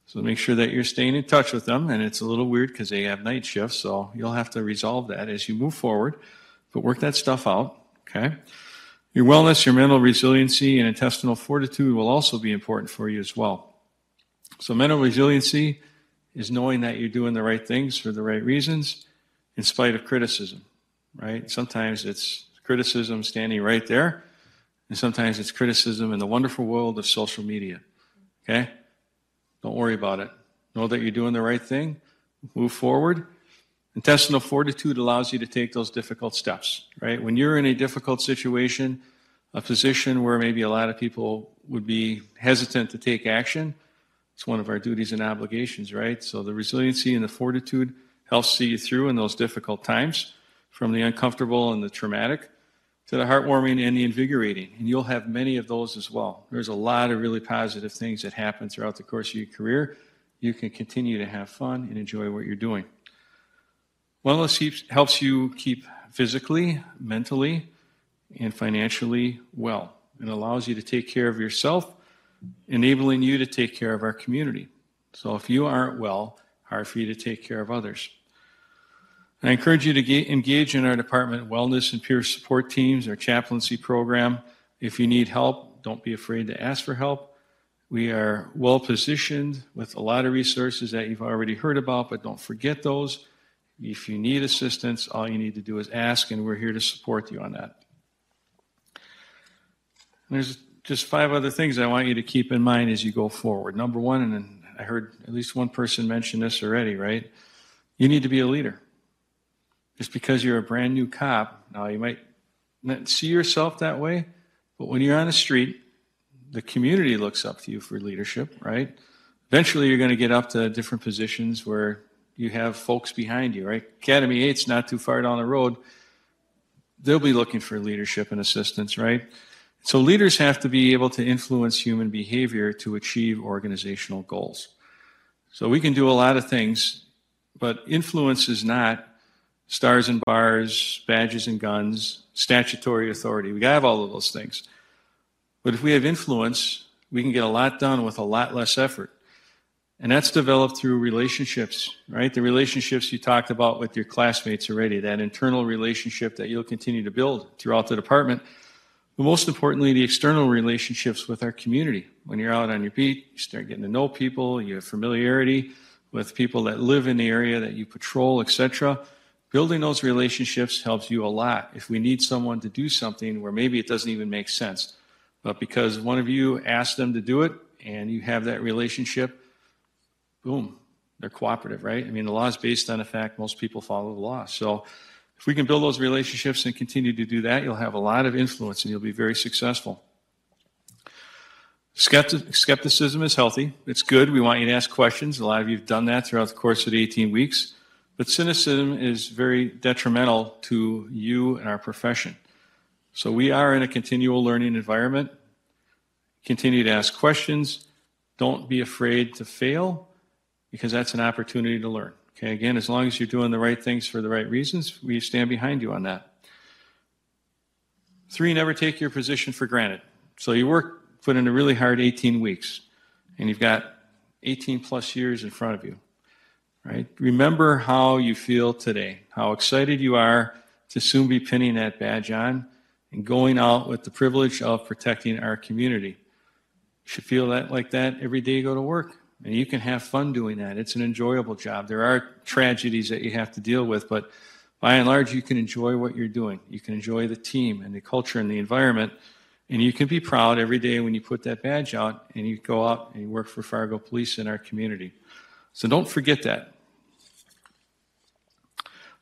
So make sure that you're staying in touch with them, and it's a little weird because they have night shifts, so you'll have to resolve that as you move forward, but work that stuff out, okay? Your wellness, your mental resiliency, and intestinal fortitude will also be important for you as well. So mental resiliency is knowing that you're doing the right things for the right reasons in spite of criticism, right? Sometimes it's criticism standing right there, and sometimes it's criticism in the wonderful world of social media, okay? Don't worry about it. Know that you're doing the right thing. Move forward. Intestinal fortitude allows you to take those difficult steps, right? When you're in a difficult situation, a position where maybe a lot of people would be hesitant to take action, it's one of our duties and obligations, right? So the resiliency and the fortitude helps see you through in those difficult times, from the uncomfortable and the traumatic to the heartwarming and the invigorating. And you'll have many of those as well. There's a lot of really positive things that happen throughout the course of your career. You can continue to have fun and enjoy what you're doing. Wellness helps you keep physically, mentally, and financially well. It allows you to take care of yourself, enabling you to take care of our community. So if you aren't well, hard for you to take care of others. I encourage you to engage in our department wellness and peer support teams, our chaplaincy program. If you need help, don't be afraid to ask for help. We are well positioned with a lot of resources that you've already heard about, but don't forget those. If you need assistance, all you need to do is ask, and we're here to support you on that. There's just 5 other things I want you to keep in mind as you go forward. Number one, and I heard at least one person mention this already, right? You need to be a leader. Just because you're a brand new cop, now you might not see yourself that way, but when you're on the street, the community looks up to you for leadership, right? Eventually you're going to get up to different positions where you have folks behind you, right? Academy 8's not too far down the road. They'll be looking for leadership and assistance, right? So leaders have to be able to influence human behavior to achieve organizational goals. So we can do a lot of things, but influence is not stars and bars, badges and guns, statutory authority. We have all of those things. But if we have influence, we can get a lot done with a lot less effort. And that's developed through relationships, right? The relationships you talked about with your classmates already, that internal relationship that you'll continue to build throughout the department. But most importantly, the external relationships with our community. When you're out on your beat, you start getting to know people, you have familiarity with people that live in the area that you patrol, etc. Building those relationships helps you a lot if we need someone to do something where maybe it doesn't even make sense. But because one of you asked them to do it and you have that relationship, boom, they're cooperative, right? I mean, the law is based on the fact most people follow the law. So if we can build those relationships and continue to do that, you'll have a lot of influence and you'll be very successful. Skepticism is healthy. It's good. We want you to ask questions. A lot of you have done that throughout the course of the 18 weeks. But cynicism is very detrimental to you and our profession. So we are in a continual learning environment. Continue to ask questions. Don't be afraid to fail, because that's an opportunity to learn. Okay, again, as long as you're doing the right things for the right reasons, we stand behind you on that. 3, never take your position for granted. So you put in a really hard 18 weeks, and you've got 18 plus years in front of you. Right? Remember how you feel today, how excited you are to soon be pinning that badge on and going out with the privilege of protecting our community. You should feel like that every day you go to work. And you can have fun doing that. It's an enjoyable job. There are tragedies that you have to deal with, but by and large, you can enjoy what you're doing. You can enjoy the team and the culture and the environment, and you can be proud every day when you put that badge out and you go out and you work for Fargo Police in our community. So don't forget that.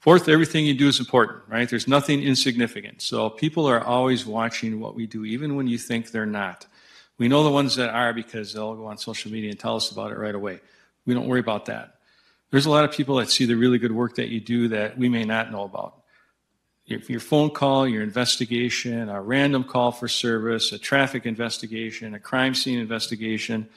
4th, everything you do is important, right? There's nothing insignificant. So people are always watching what we do, even when you think they're not. We know the ones that are because they'll go on social media and tell us about it right away. We don't worry about that. There's a lot of people that see the really good work that you do that we may not know about. Your phone call, your investigation, a random call for service, a traffic investigation, a crime scene investigation.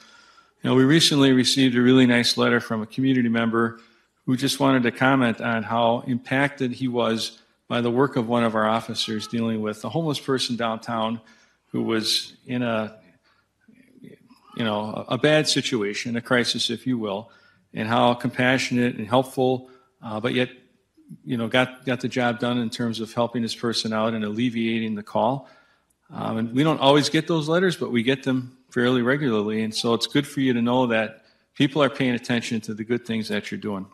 We recently received a really nice letter from a community member who just wanted to comment on how impacted he was by the work of one of our officers dealing with a homeless person downtown who was in a bad situation, a crisis, if you will, and how compassionate and helpful, but yet, got the job done in terms of helping this person out and alleviating the call. And we don't always get those letters, but we get them fairly regularly. And so it's good for you to know that people are paying attention to the good things that you're doing.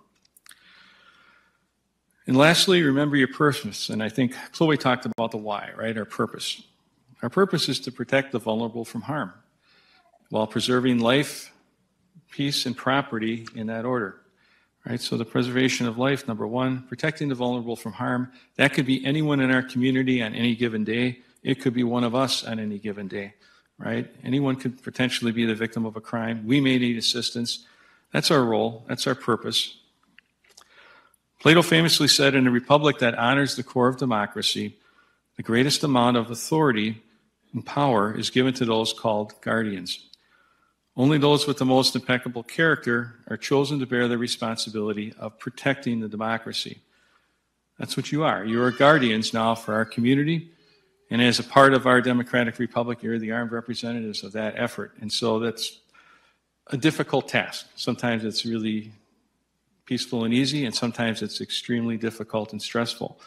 And lastly, remember your purpose. And I think Chloe talked about the why, right? Our purpose. Our purpose is to protect the vulnerable from harm while preserving life, peace, and property in that order. Right, so the preservation of life, number one, protecting the vulnerable from harm. That could be anyone in our community on any given day. It could be one of us on any given day, right? Anyone could potentially be the victim of a crime. We may need assistance. That's our role. That's our purpose. Plato famously said, in a republic that honors the core of democracy, the greatest amount of authority and power is given to those called guardians. Only those with the most impeccable character are chosen to bear the responsibility of protecting the democracy. That's what you are. You are guardians now for our community, and as a part of our democratic republic, you're the armed representatives of that effort. And so that's a difficult task. Sometimes it's really peaceful and easy, and sometimes it's extremely difficult and stressful.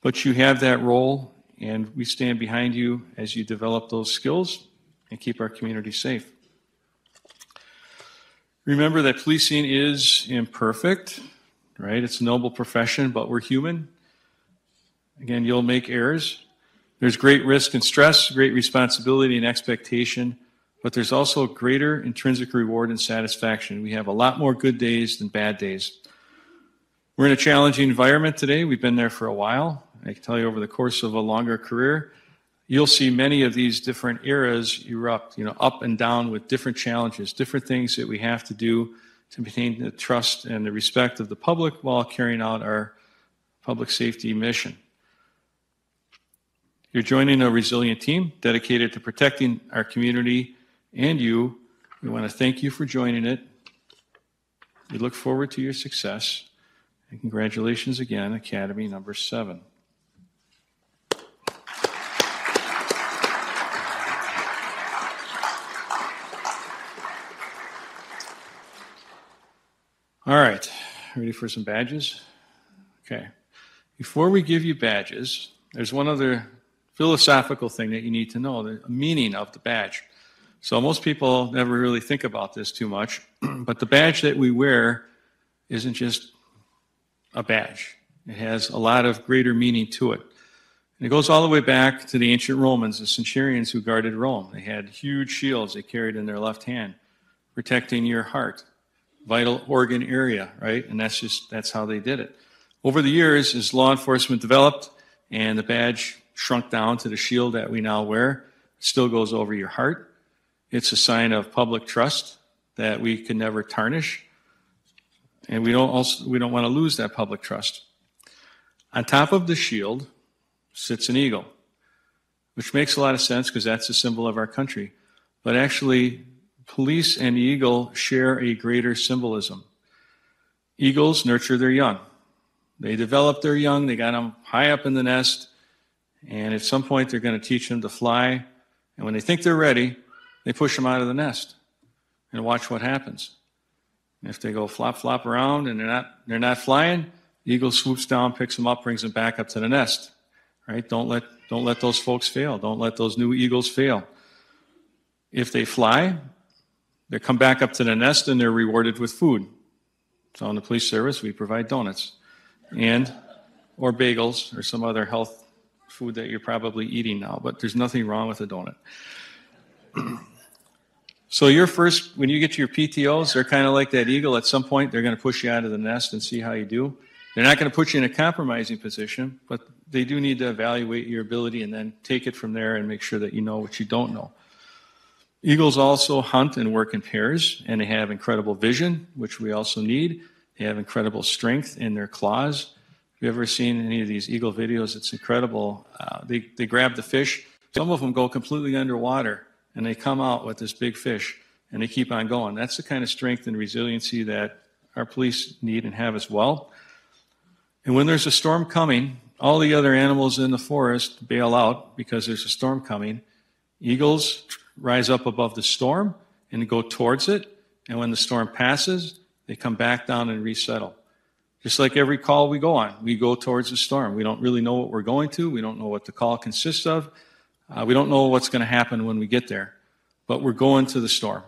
But you have that role, and we stand behind you as you develop those skills and keep our community safe. Remember that policing is imperfect, right? It's a noble profession, but we're human. Again, you'll make errors. There's great risk and stress, great responsibility and expectation, but there's also greater intrinsic reward and satisfaction. We have a lot more good days than bad days. We're in a challenging environment today. We've been there for a while. I can tell you over the course of a longer career, you'll see many of these different eras erupt, up and down with different challenges, different things that we have to do to maintain the trust and the respect of the public while carrying out our public safety mission. You're joining a resilient team dedicated to protecting our community and you. We want to thank you for joining it. We look forward to your success. And congratulations again, Academy number 7. All right, ready for some badges? Okay. Before we give you badges, there's one other philosophical thing that you need to know, the meaning of the badge. So most people never really think about this too much, but the badge that we wear isn't just a badge. It has a lot of greater meaning to it. And it goes all the way back to the ancient Romans, the centurions who guarded Rome. They had huge shields they carried in their left hand, protecting your heart. Vital organ area, right? And that's how they did it. Over the years, as law enforcement developed and the badge shrunk down to the shield that we now wear, it still goes over your heart. It's a sign of public trust that we can never tarnish. And we don't want to lose that public trust. On top of the shield sits an eagle, which makes a lot of sense because that's a symbol of our country. But actually, police and the eagle share a greater symbolism. Eagles nurture their young. They develop their young, they got them high up in the nest, and at some point they're going to teach them to fly. And when they think they're ready, they push them out of the nest and watch what happens. And if they go flop, flop around and they're not flying, the eagle swoops down, picks them up, brings them back up to the nest. Right? Don't let those folks fail. Don't let those new eagles fail. If they fly, they come back up to the nest and they're rewarded with food. So in the police service, we provide donuts or bagels or some other health food that you're probably eating now, but there's nothing wrong with a donut. So when you get to your PTOs, they're kind of like that eagle. At some point, they're going to push you out of the nest and see how you do. They're not going to put you in a compromising position, but they do need to evaluate your ability and then take it from there and make sure that you know what you don't know. Eagles also hunt and work in pairs, and they have incredible vision, which we also need. They have incredible strength in their claws. If you've ever seen any of these eagle videos, it's incredible. They grab the fish. Some of them go completely underwater, and they come out with this big fish, and they keep on going. That's the kind of strength and resiliency that our police need and have as well. And when there's a storm coming, all the other animals in the forest bail out because there's a storm coming. Eagles rise up above the storm and go towards it. And when the storm passes, they come back down and resettle. Just like every call we go on, we go towards the storm. We don't really know what we're going to. We don't know what the call consists of. We don't know what's going to happen when we get there. But we're going to the storm.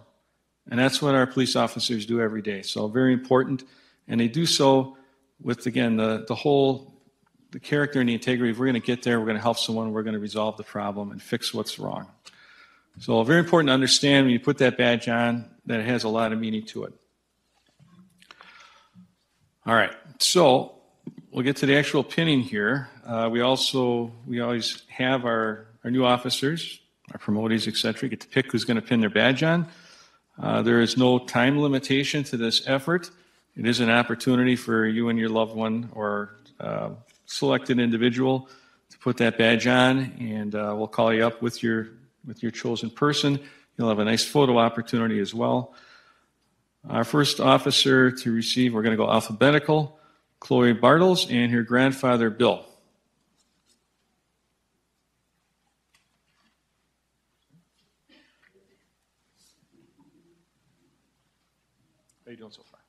And that's what our police officers do every day. So very important. And they do so with, again, the character and the integrity. If we're going to get there, we're going to help someone, we're going to resolve the problem and fix what's wrong. So very important to understand when you put that badge on that it has a lot of meaning to it. All right, so we'll get to the actual pinning here. We always have our new officers, our promotees, et cetera, get to pick who's going to pin their badge on. There is no time limitation to this effort. It is an opportunity for you and your loved one or selected individual to put that badge on, and we'll call you up with your chosen person. You'll have a nice photo opportunity as well. Our first officer to receive, we're going to go alphabetical, Chloe Bartles and her grandfather, Bill. How are you doing so far?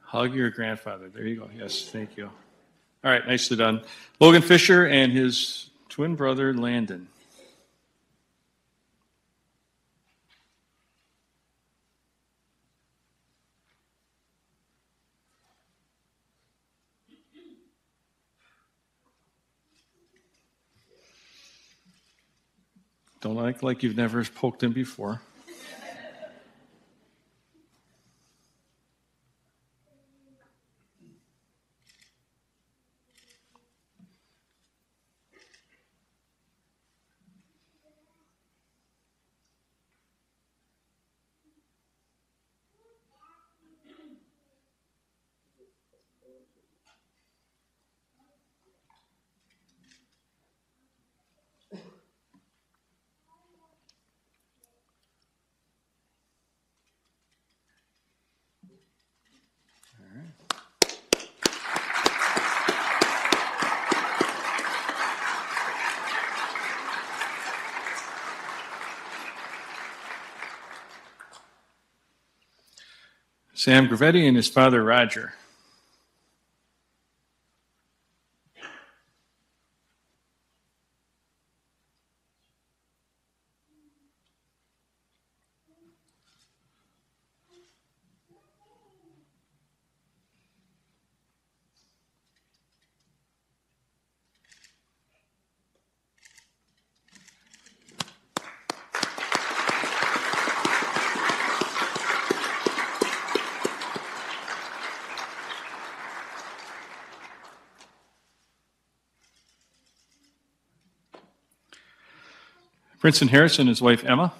Hug your grandfather. There you go. Yes, thank you. All right, nicely done. Logan Fisher and his twin brother, Landon. Don't act like you've never poked him before. Sam Gravetti and his father, Roger. Princeton Harrison and his wife, Emma.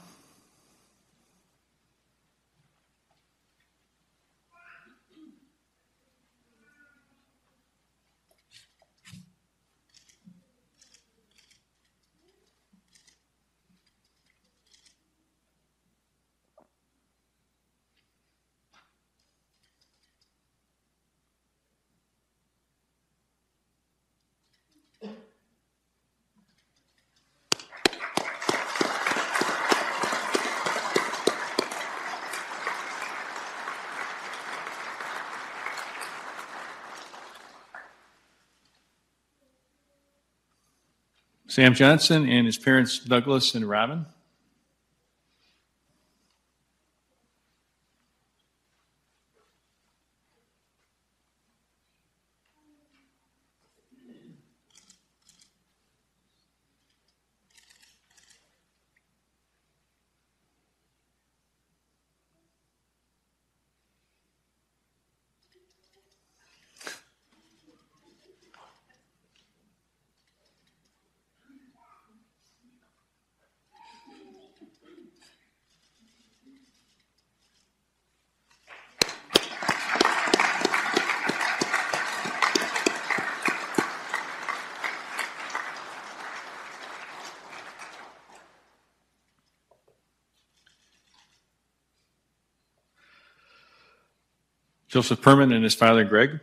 Sam Johnson and his parents Douglas and Robin. Joseph Perman and his father Greg.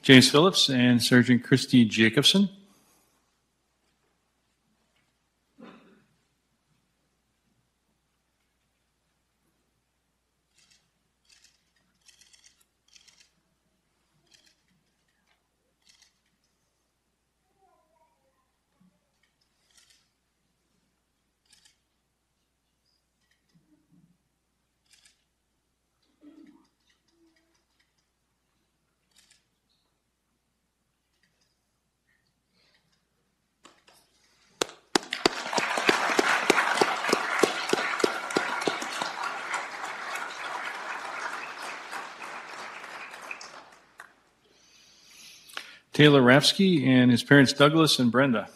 James Phillips and Sergeant Christy Jacobson. Taylor Rafsky and his parents Douglas and Brenda.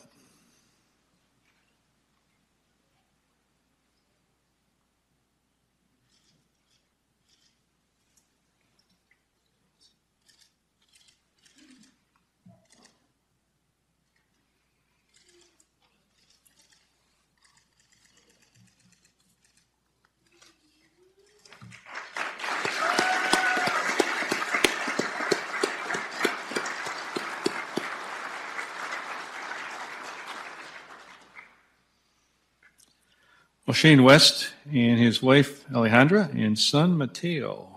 Shane West and his wife Alejandra and son Mateo.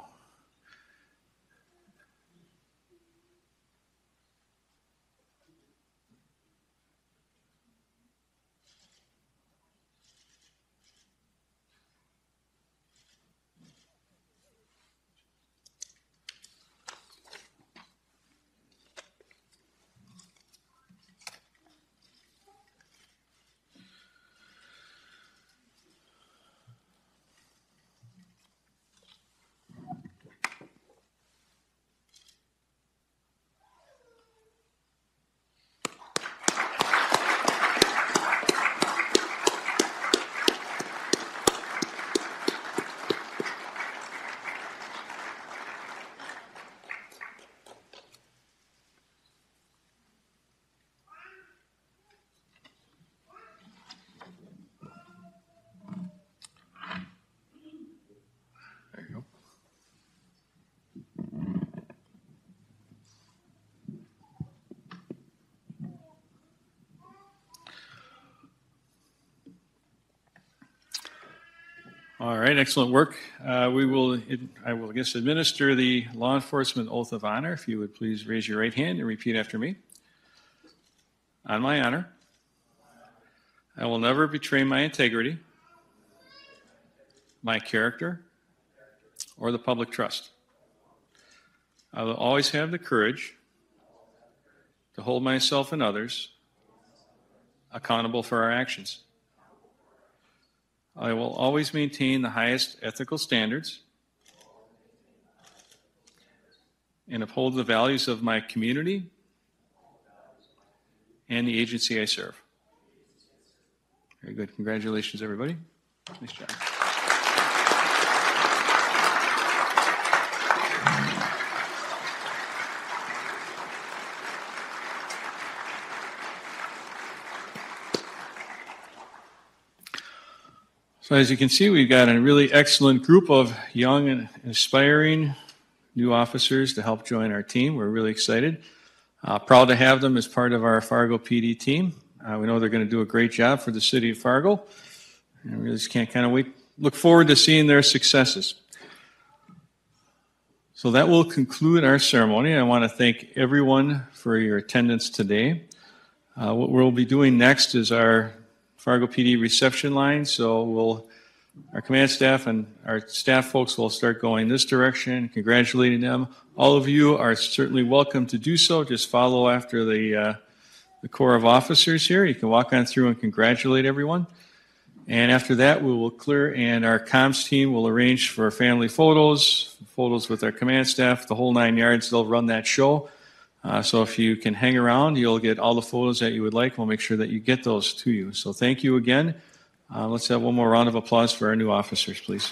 All right, excellent work. I will administer the law enforcement oath of honor. If you would please raise your right hand and repeat after me. On my honor, I will never betray my integrity, my character, or the public trust. I will always have the courage to hold myself and others accountable for our actions. I will always maintain the highest ethical standards and uphold the values of my community and the agency I serve. Very good. Congratulations, everybody. Nice job. So as you can see, we've got a really excellent group of young and aspiring new officers to help join our team. We're really excited. Proud to have them as part of our Fargo PD team. We know they're going to do a great job for the city of Fargo. And we just can't kind of wait. Look forward to seeing their successes. So that will conclude our ceremony. I want to thank everyone for your attendance today. What we'll be doing next is our Fargo PD reception line. So our command staff and our staff folks will start going this direction, congratulating them. All of you are certainly welcome to do so. Just follow after the Corps of Officers here. You can walk on through and congratulate everyone. And after that, we will clear, and our comms team will arrange for family photos with our command staff, the whole 9 yards. They'll run that show. So if you can hang around, you'll get all the photos that you would like. We'll make sure that you get those to you. So thank you again. Let's have one more round of applause for our new officers, please.